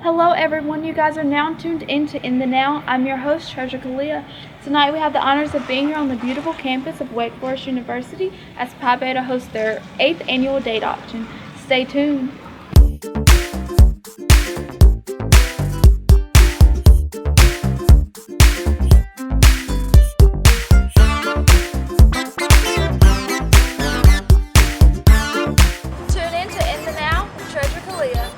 Hello everyone, you guys are now tuned into In the Now. I'm your host, Treasure Kayleia. Tonight we have the honors of being here on the beautiful campus of Wake Forest University as Pi Beta hosts their 8th annual date auction. Stay tuned. Tune in to In the Now with Treasure Kayleia.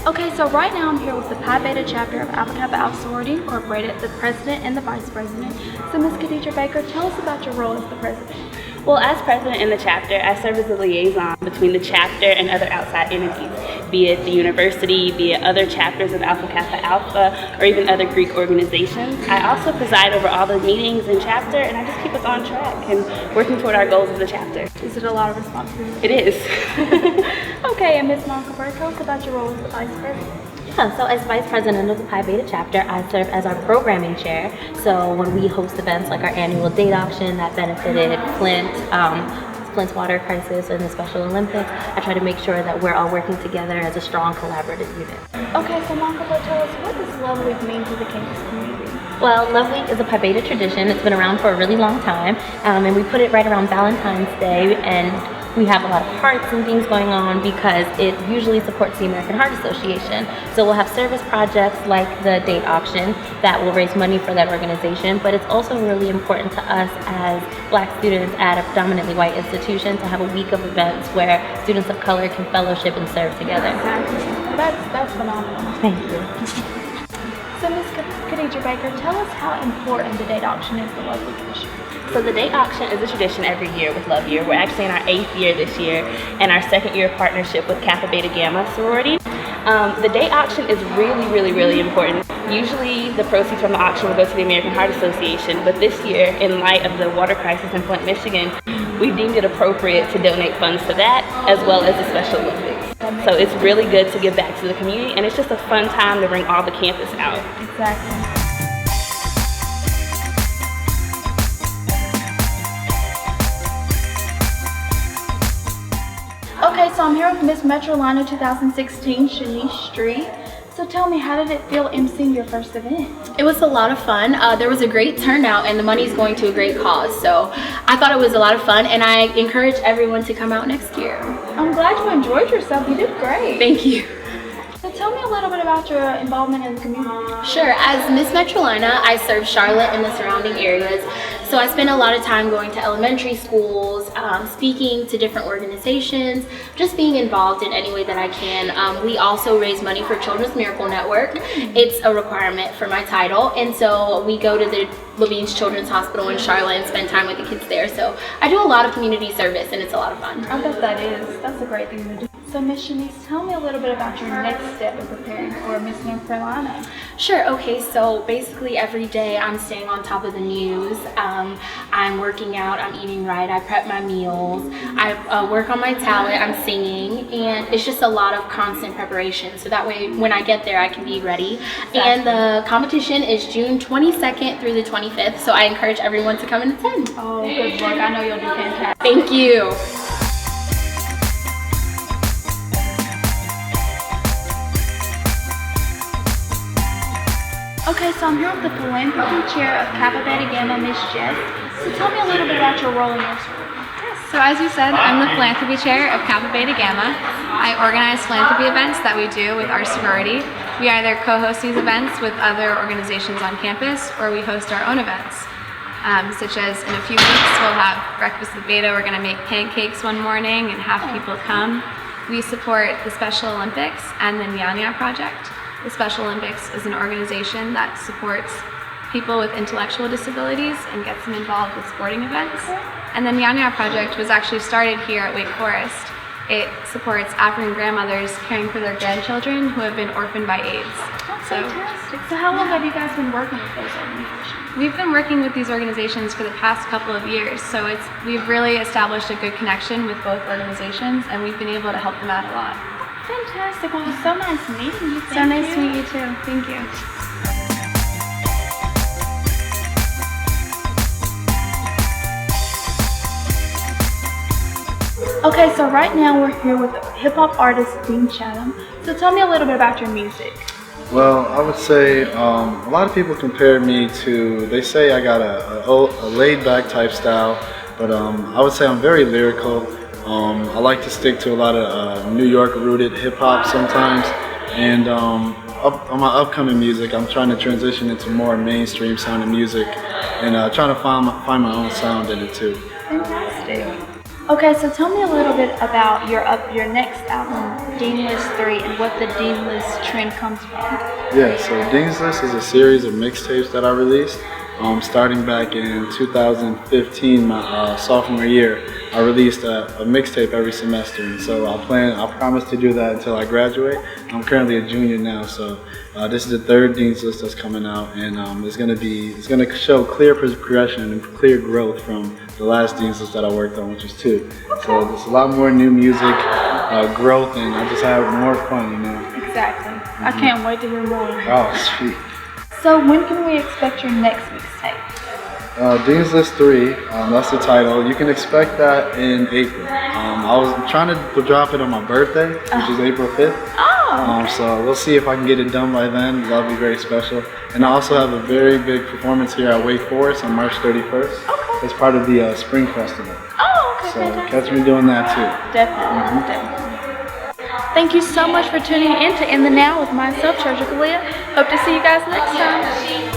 Okay, so right now I'm here with the Pi Beta chapter of Alpha Kappa Alpha Sorority Incorporated, the president and the vice president. So Ms. Khadija Baker, tell us about your role as the president. Well, as president in the chapter, I serve as a liaison between the chapter and other outside entities, be it the university, be it other chapters of Alpha Kappa Alpha, or even other Greek organizations. I also preside over all the meetings in chapter, and I just keep us on track and working toward our goals as a chapter. Is it a lot of responsibility? It is. Okay, and Ms. Monica Bird, tell us about your role as the vice president. Yeah, so as Vice President of the Pi Beta chapter, I serve as our programming chair. So when we host events like our annual date auction that benefited Flint's water crisis and the Special Olympics, I try to make sure that we're all working together as a strong collaborative unit. Okay, so Monica Bird, tell us, what does Love Week mean to the campus community? Well, Love Week is a Pi Beta tradition. It's been around for a really long time, and we put it right around Valentine's Day, and we have a lot of hearts and things going on because it usually supports the American Heart Association. So we'll have service projects like the date auction that will raise money for that organization, but it's also really important to us as Black students at a predominantly white institution to have a week of events where students of color can fellowship and serve together. Exactly. That's phenomenal. Thank you. So Ms. Khadija Baker, tell us how important the date auction is to Love Week this year. So the date auction is a tradition every year with Love Year. We're actually in our 8th year this year and our 2nd year partnership with Kappa Beta Gamma sorority. The date auction is really important. Usually the proceeds from the auction will go to the American Heart Association, but this year, in light of the water crisis in Flint, Michigan, we deemed it appropriate to donate funds to that as well as the Special Olympics. So it's really good to give back to the community, and it's just a fun time to bring all the campus out. Exactly. Okay, so I'm here with Miss Metrolina 2016, Shanice Street. So tell me, how did it feel emceeing your first event? It was a lot of fun. There was a great turnout and the money's going to a great cause. So I thought it was a lot of fun and I encourage everyone to come out next year. I'm glad you enjoyed yourself. You did great. Thank you. So tell me a little bit about your involvement in the community. Sure. As Miss Metrolina, I serve Charlotte and the surrounding areas. So I spend a lot of time going to elementary schools, speaking to different organizations, just being involved in any way that I can. We also raise money for Children's Miracle Network. It's a requirement for my title. And so we go to the Levine's Children's Hospital in Charlotte and spend time with the kids there. So I do a lot of community service and it's a lot of fun. I bet that is. That's a great thing to do. So Miss Shanice, tell me a little bit about your next step in preparing for Miss North Carolina. Sure. Okay, so basically every day I'm staying on top of the news. I'm working out, I'm eating right, I prep my meals, I work on my talent, I'm singing, and it's just a lot of constant preparation. So that way when I get there I can be ready. Exactly. And the competition is June 22nd through the 25th, so I encourage everyone to come and attend. Oh, good luck. I know you'll do fantastic. Thank you. Okay, so I'm here with the philanthropy chair of Kappa Beta Gamma, Miss Jess. So tell me a little bit about your role in your sorority. So as you said, I'm the philanthropy chair of Kappa Beta Gamma. I organize philanthropy events that we do with our sorority. We either co-host these events with other organizations on campus or we host our own events. Such as in a few weeks we'll have breakfast with Beta. We're going to make pancakes one morning and have people come. We support the Special Olympics and the Nyanya Project. The Special Olympics is an organization that supports people with intellectual disabilities and gets them involved with sporting events. And the Nyanya Project was actually started here at Wake Forest. It supports African grandmothers caring for their grandchildren who have been orphaned by AIDS. That's fantastic. So how long have you guys been working with those organizations? We've been working with these organizations for the past couple of years, so we've really established a good connection with both organizations and we've been able to help them out a lot. Fantastic. Well, it was so nice meeting you. So nice to meet you too. Thank you. Okay, so right now we're here with hip-hop artist Dean Chatham. So tell me a little bit about your music. Well, I would say a lot of people compare me to, they say I got a laid-back type style, but I would say I'm very lyrical. I like to stick to a lot of New York-rooted hip-hop sometimes, and on my upcoming music, I'm trying to transition into more mainstream sounding music, and trying to find my own sound in it too. Fantastic. Okay, so tell me a little bit about your next album, Dean List 3, and what the Dean List trend comes from. Yeah, so Dean's List is a series of mixtapes that I released. Starting back in 2015, my sophomore year, I released a mixtape every semester, and so I promise to do that until I graduate. I'm currently a junior now, so this is the third Dean's List that's coming out, and it's gonna show clear progression and clear growth from the last Dean's List that I worked on, which was 2. So there's a lot more new music, growth, and I just have more fun, you know. Exactly. I can't wait to hear more. Oh, sweet. So when can we expect your next mixtape? Dean's List 3, that's the title. You can expect that in April. I was trying to drop it on my birthday, which is April 5th. Oh, okay. So we'll see if I can get it done by then. That'll be very special. And I also have a very big performance here at Wake Forest on March 31st. Okay. It's part of the Spring Festival. Oh, okay, So fantastic. catch me doing that too. Definitely, definitely. Thank you so much for tuning in to In the Now with myself, Treasure Kayleia. Hope to see you guys next time.